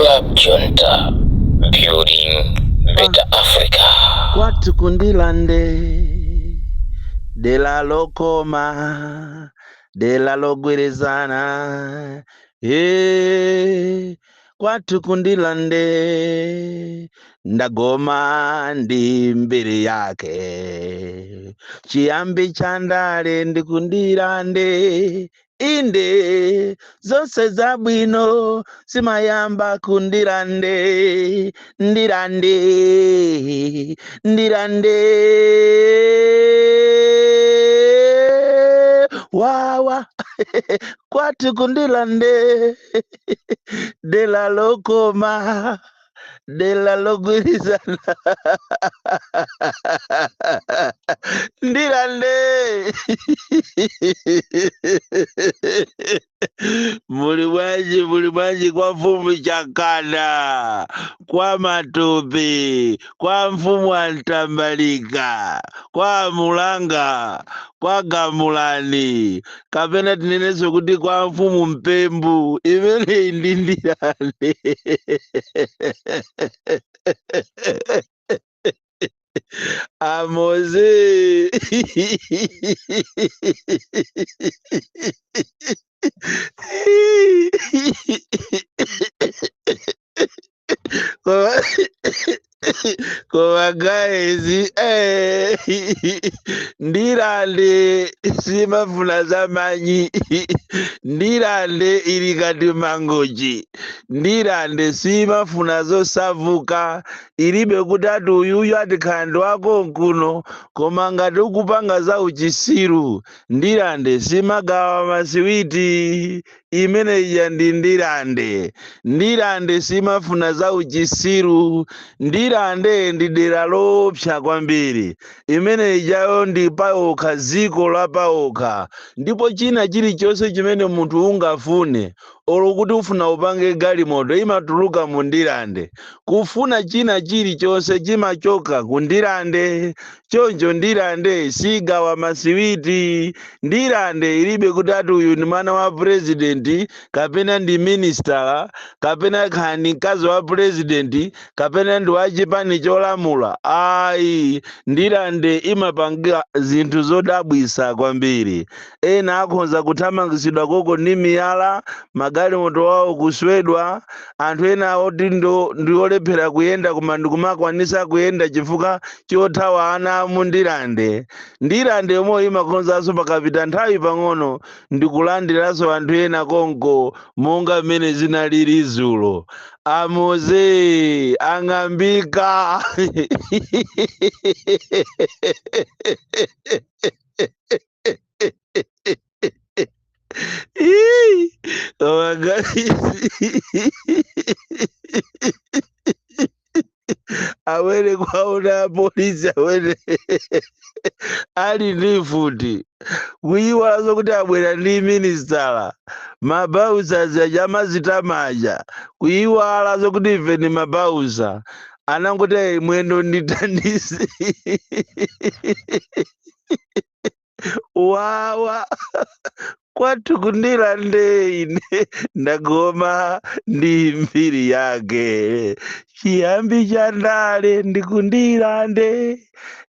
Club Junta, building better Africa. Kwatu kundilande de la lokoma de la logwirezana kwatu kundilande ndagoma ndi mbiri yake chiyambi chandale ndikundilande inde zonse zabwino simayamba kundilande ndirande wawa kwatu kundilande de la lokoma de la logwirizana ndirande muli bwanji kwa mfumu Chakana, kwa Matope, kwa mfumu Antambalika, kwa Mulanga, kwa Gamulani, kapena tinenenso kuti kwa mfumu Mpembu, imene ndi ndirande. Amoze Koma guys, ndirande simafuna zamanyi, ndirande ili kati mangochi, ndirande simafuna zosavuka, ilibe kutati uyuyu atikhalando wako nkuno, koma ngati ukupanga za uchisiru, ndirande simagawa masiwiti, imene ija ndi ndirande simafuna za uchisiru, ndirande ndi dera lopsa kwambiri, imene ijayo ndi paokha, dziko la paokha, ndipo china chilichonse chimene munthu ungafune olo kuti ufuna upange galimoto imatuluka mu ndirande, kufuna china chilichonse chimachoka ku ndirande. Choncho ndirande sigawa masiwiti, ndirande ilibe kutati uyu ndi mwana wa president, kapena ndi minister, kapena khani mkazi wa president, kapena ndi wachipani cholamula. Ayi, ndirande imapanga zinthu zodabwisa kwambiri. Ena akhonza kuthamangisidwa koko ndi miyala, magalimoto wawo kuswedwa, anthu ena oti ndi olephera kuyenda koma ndikumakwanisa kuyenda chifukwa chothawa ana mu ndirande. Ndirande yomwe imakhonzanso pakapita nthawi pang'ono ndikulandiranso anthu ena konko monga mmene zinalili dzulo. Amoze ang'ambika oh my God. Awere kwaona polisi awere ali ndi futi kuyiwala zokuti abwera ndi ministala, mabausa amazitamaja kuyiwala zokuti ife ndi mabausa, anangoti mwendo nditandisi wawa kwatu kundilande ine ndagoma ndi mbiri yake, chiyambi chandale ndikundilande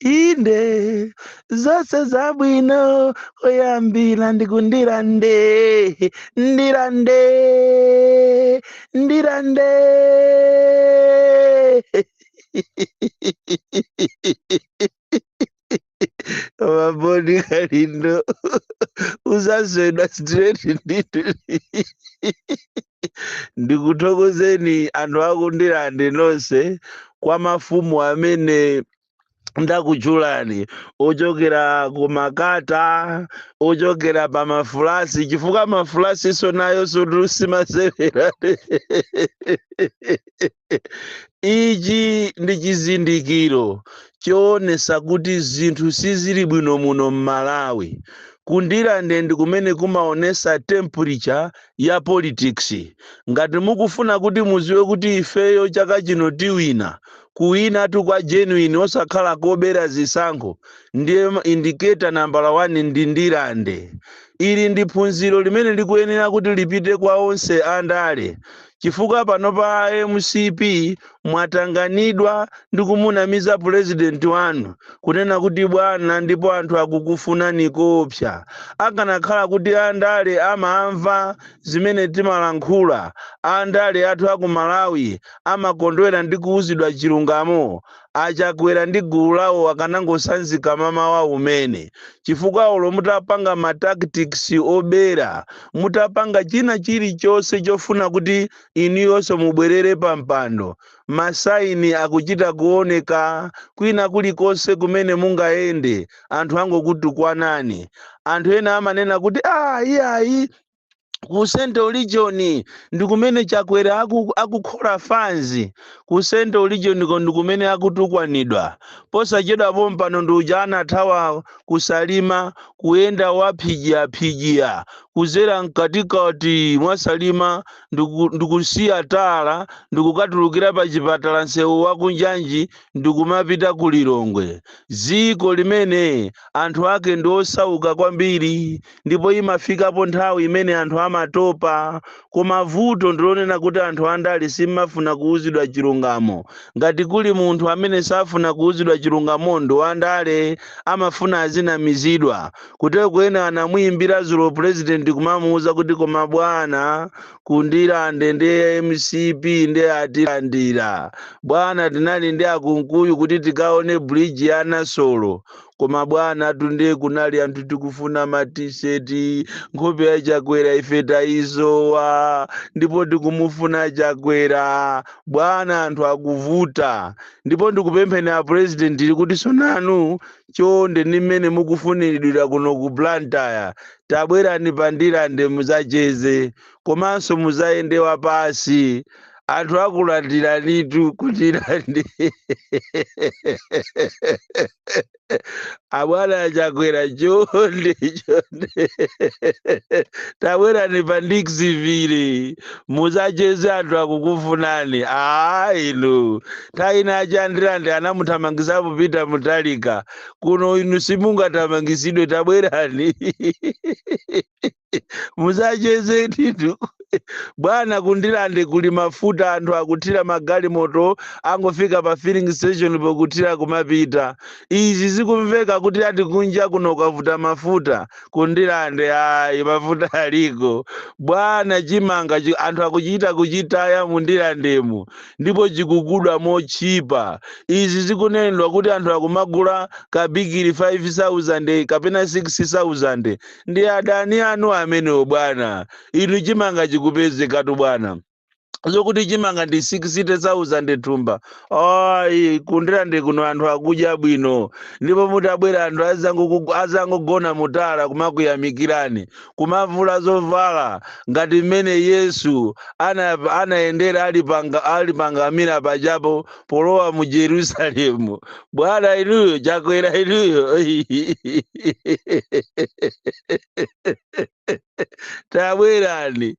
inde zonse zabwino oyambira ndikundilande ndirande Mabodi Kalindo uzaswedwa straight nditu ndikuthokozeni anthu akundilande nonse kwa mafumu amene ndakutchulani, ochokera ku Makata, ochokera pa mafulasi, chifukwa mafulasi sonayo simasewera. Ichi ndi chizindikiro choonesa kuti zinthu sizili bwino muno m'Malawi. Kundilande ndi kumene kumaonesa temperature ya politics. Ngati mukufuna kuti muziwe kuti ifeyo chaka chino tiwina, kuwina tu kwa genuine osakhala kobera zisankho, ndiye indicator number 1 ndi ndirande. Ili ndi phunziro limene likuyenera kuti lipite kwa onse andale, chifukwa pano pa MCP mwatanganidwa ndi kumunamiza president wanu kunena kuti bwana ndipo anthu akukufunani kopsa. Akanakhala kuti andale amamva zimene timalankhula, andale athu aku Malawi amakondwera ndi kuwuzidwa chilungamo, achakwera ndi gulu lawo akanangosanzika mama wawo umene. Chifukwa olo mutapanga ma tactics obera, mutapanga china chilichonse chofuna kuti iniyonso mubwerere pa mpando, masaini akuchita kuoneka kwina kulikonse kumene mungayende, anthu angokutukwanani. Anthu ena amanena kuti iyayi ku Central Region ndi kumene Chakwera akukhola fanzi, ku Central Region ndi kumene akutukwanidwa. Posachedwa pompano ndi uja anathawa kusalima kuyenda waphijia kuzera mkatikati mwa Salima ndikusiya Tala ndikukatulukira pa chipatala nsewu wa kunjanji ndikumapita ku Lilongwe. Ziko limene anthu ake ndi osauka kwambiri, ndipo imafikapo nthawi imene anthu amatopa. Koma vuto ndilonena kuti anthu andali simafuna kuwuzidwa chilungamo. Ngati kuli munthu amene safuna kuwuzidwa chilungamo ndo andale, amafuna azinamizidwa. Kutero kwena anamuyimbira zulo president kumamuuza kuti koma bwana kundilande ndi MCP ndi atilandira. Bwana tinali ndi akunkuyu kuti tikaone bridge ya Nasolo. Koma bwana tunde kunali anthu tikufuna ma t-shirt, nkhope ya Chakwera ife taizowa, ndipo tikumufuna Chakwera. Bwana anthu akuvuta. Ndipo ndikupempheni a president kuti sonanu chonde nimene mukufuniridwa kuno ku Blantyre, tabwerani pandilande muzacheze, komanso muzayende wapasi. Anthu akulandira litu kutilande. Abwana Chakwera chonde tabwerani pa Dixville muzacheze, anthu akukufunani. Inu taina achandilande anamuthamangisa Peter Mutharika, kuno inu simungathamangisidwe, tabwerani muzacheze titu. Bwana kundilande kuli mafuta, anthu akuthira magalimoto angofika pa filling station pokuthira kumapita. Izi zikumveka kuti ati kunja kuno kavuta mafuta. Kundilande mafuta aliko. Bwana chimanga anthu akuchita kuchitaya mundilandemu, ndipo chikugudwa mochipa. Izi zikunenedwa kuti anthu akumagula kabigiri 5,000 kapena 6,000. Ndi adani anu amenewo bwana. Inu chimanga chikupezekatu bwana. Zokuti chimanga ndi 60,000 thumba. Kundilande kuno anthu akudya bwino, ndipo mutabwera anthu azangogona mutala kumakuyamikirani, kumavula zovala ngati mmene Yesu anayendera ali pangamira pajapo polowa mu Jerusalemu. Bwana inuyo Chakwera inuyo tabwerani.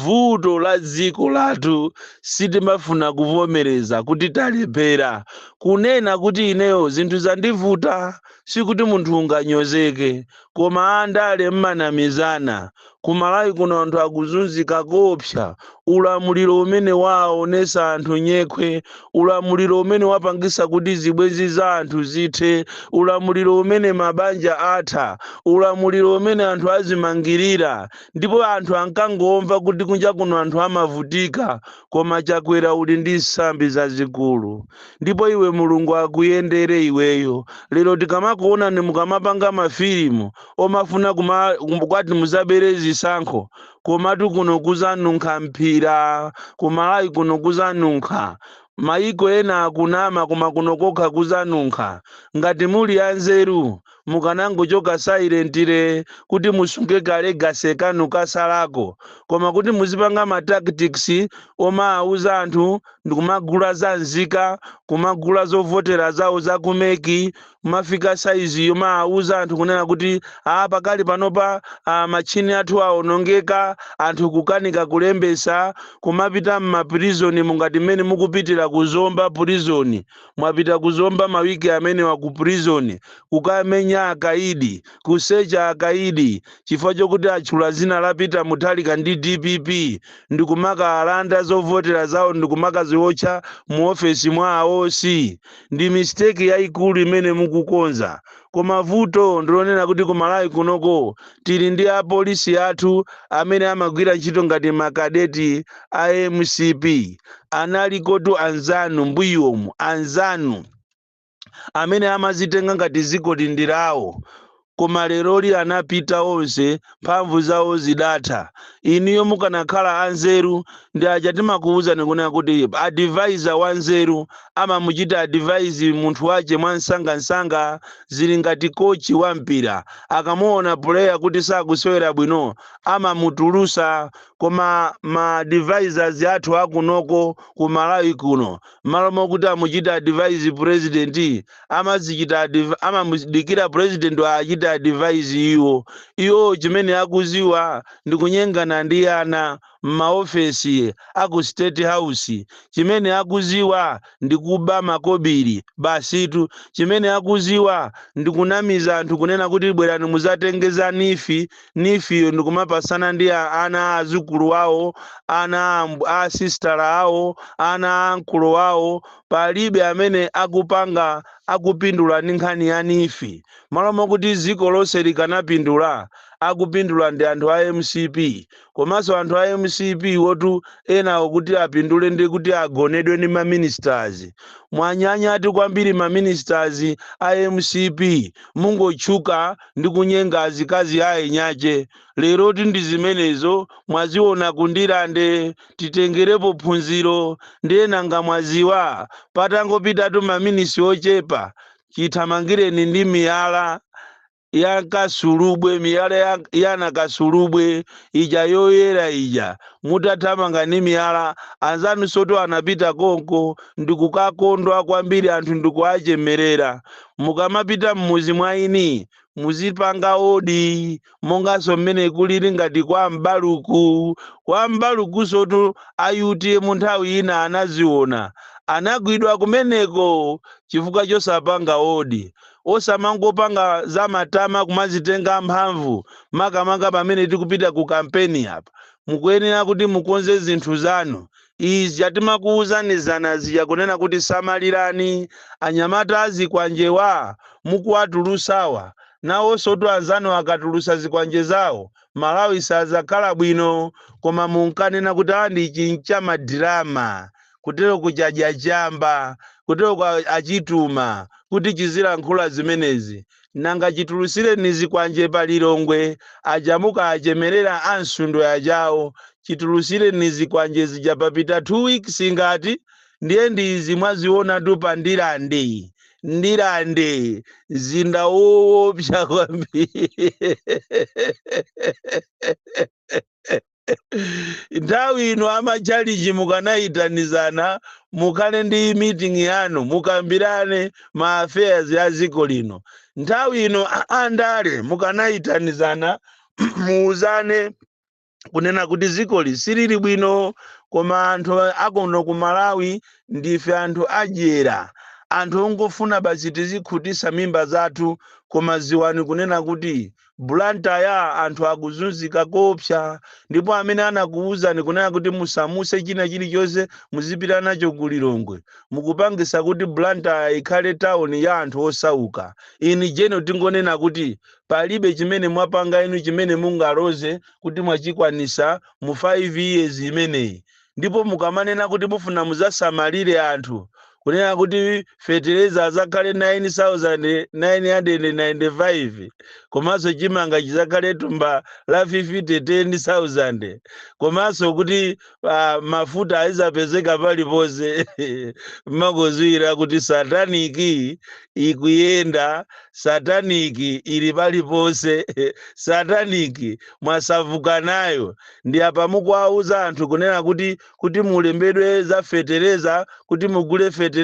Vuto la dziko lathu sitimafuna kuvomereza kuti talephera. Kunena kuti ineyo zinthu zandivuta sikuti munthu unganyozeke, koma andale mmanamizana. Ku Malawi kuno anthu akuzunzika kopsa. Ulamuliro umene waonesa anthu nyekhwe, ulamuliro umene wapangisa kuti zibwenzi za anthu zithe, ulamuliro umene mabanja atha, ulamuliro umene anthu azimangirira, ndipo anthu ankangomva kuti kunja kuno anthu amavutika. Koma Chakwera uli ndi nsambi zazikulu, ndipo iwe Mulungu akuyendere iweyo. Lero tikamakuona ni mukamapanga mafilimu omafuna kwati muzabere zisankho, komatu kuno kuzanunkha mphira, ku Malawi kuno kuzanunkha. Maiko ena akunama koma kuno kokha kuzanunkha. Ngati muli anzeru mukanangochoka silentire kuti musunge kale gasekanu kasalako, koma kuti muzipanga ma tactics omauza anthu ndikumagula za nzika, kumagula zovotera zawo za kumeki, mafika saizi yomauza anthu kunena kuti pakali panopa machini athu aonongeka, anthu kukanika kulembesa, kumapita m'maprizoni mungati mmene mukupitira kuzomba prison. Mwapita kuzomba mawiki amene wa ku prison, kukamenya kumenya akaidi, kusecha akaidi, chifukwa chokuti atchula zina la Peter Mutharika ndi DPP, ndikumaka alanda zovotera zawo ndikumaka ziwotcha mu ofesi mwawo. Si ndi mistake yayikulu imene mukukonza. Koma vuto ndilonena kuti kumalawi kunoko tili ndi apolisi athu amene amagwira ntchito ngati makadeti a MCP, anali kotu anzanu mbuyomu, anzanu amene amazitenga ngati ziko lindirawo. Koma leroli anapita onse, mphamvu zawo zidatha. Iniyo mukanakhala anzeru ndi aja timakuwuzani kunena kuti advisor wanzeru amamuchita advise munthu wache mwansangansanga, zili ngati kochi wa mpira. Akamuona player kuti sakusewera bwino amamutulusa. Koma ma advisors athu akunoko ku Malawi kuno, malo mokuti amuchita advise president, amamudikira president achita advise iwo chimene akuziwa ndi kunyengana ndi ana m'maofesi aku State House. Chimene akuziwa ndi kuba makobiri basitu. Chimene akuziwa ndi kunamiza anthu kunena kuti bwerani muzatengeza nifiyo ndikumapasana ndi ana azukulu wawo, ana a sister awo, ana a nkulu wawo. Palibe amene akupindula ndi nkhani ya nifi. Malo mokuti ziko lonse likanapindula, akupindula ndi anthu a MCP. Komanso anthu a MCP wotu ena kuti apindule ndi kuti agonedwe ndi maministers. Mwanyanyati kwambiri maministers a MCP, mungotchuka ndi kunyenga azikazi aye nyache. Lero ndi zimenezo mwaziona kundilande, titengerepo phunziro. Ndi ena ngamwaziwa patangopitatu maminisi ochepa, chithamangireni ndi miyala ya kasulubwe, miyala yana kasulubwe ija yoyera ija. Mutathamanga ni miyala, anzanu soto anapita konko ndikukakondwa kwambiri, anthu ndikuachemerera. Mukamapita mmuzi mwaini muzipanga odi monganso mmene kulili ngati kwa Mbaluku. Kwa Mbaluku soto ayuti mu nthawi ina anaziona, anagwidwa kumeneko chifukwa chosapanga odi. Osamangopanga za matama kumazitenga mphamvu makamaka pamene tikupita ku kampeni apa. Mukuyenera kuti mukonze zinthu zanu. Izi atimakuwuzani zanaziya kunena kuti samalirani anyamata azikwanjewa mukuwatulusawa. Nawo soto anzanu akatulusa zikwanje zawo, Malawi sazakhala bwino. Koma munkanena kuti andi chincha madrama, kutero kujaja jamba, kutero kwa achituma kuti chizilankhula zimenezi. Nanga chitulusire nizikwanje palilongwe, ajamuka achemerera ansundo yajawo. Chitulusire nizikwanje zijapapita 2 weeks ngati ndiye ndizi mwaziona tu pandilande. Ndilande zinda woopsa kwambiri. Nthawi ino amachaliji mukanayitanizana mukale ndi meeting yanu mukambirane ma affairs ya ziko lino. Nthawi ino andale mukanayitanizana muuzane kunena kuti ziko lisirili bwino. Koma anthu akuno ku Malawi ndife anthu adyera, anthu ongofuna basi tizikhutisa mimba zathu. Koma ziwani kunena kuti Blantyre anthu akuzunzika kopsa. Ndipo amene anakuwuzani kunena kuti musamuse china chilichonse muzipita nacho kulilongwe, mukupangisa kuti Blantyre ikhale town ya anthu osauka. Ini jeno tingonena kuti palibe chimene mwapanga inu chimene mungaloze kuti mwachikwanisa mu 5 years imeneyi. Ndipo mukamanena kuti mufuna muzasamalire anthu kunena kuti fertilizer azakhale 9,995, komanso chimanga chizakhale tumba la 10,000, komanso kuti mafuta azapezeka paliponse. Makozwira kuti sataniki ikuyenda, sataniki ili paliponse, sataniki mwasavuka nayo. Ndi apa mukuwauza anthu kunena kuti mulembedwe za fertilizer, kuti mugule fertilizer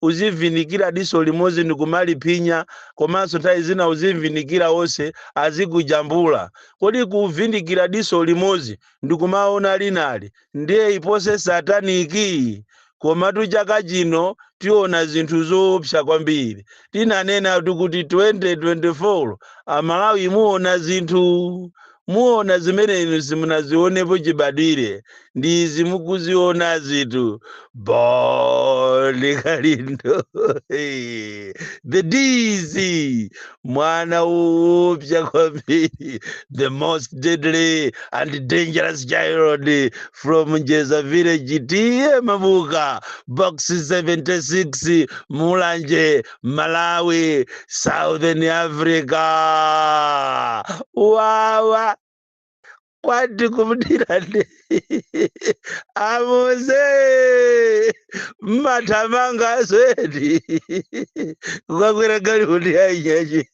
uzivinikira diso limozi ndikumalipinya, komanso nthawi zina uzivinikira onse azikujambula. Kodi kuvinikira diso limozi ndikumaona linali ndiye ipose sataniki. Komatu chaka chino tiona zinthu zoopsa kwambiri. Tinanena kuti 2024 amalawi muona zimene inu simunazionepo chibadwire ndi izi mukuziona zitu Bolikalindo the dizzy mwana woopsa kwambiri, the most deadly and dangerous child from Njeza village tiye Mabuga box 76 Mulanje Malawi Southern Africa. Wawa kwati kumudirande amuze matamanga swedi kwakwera gari kuti ainyaji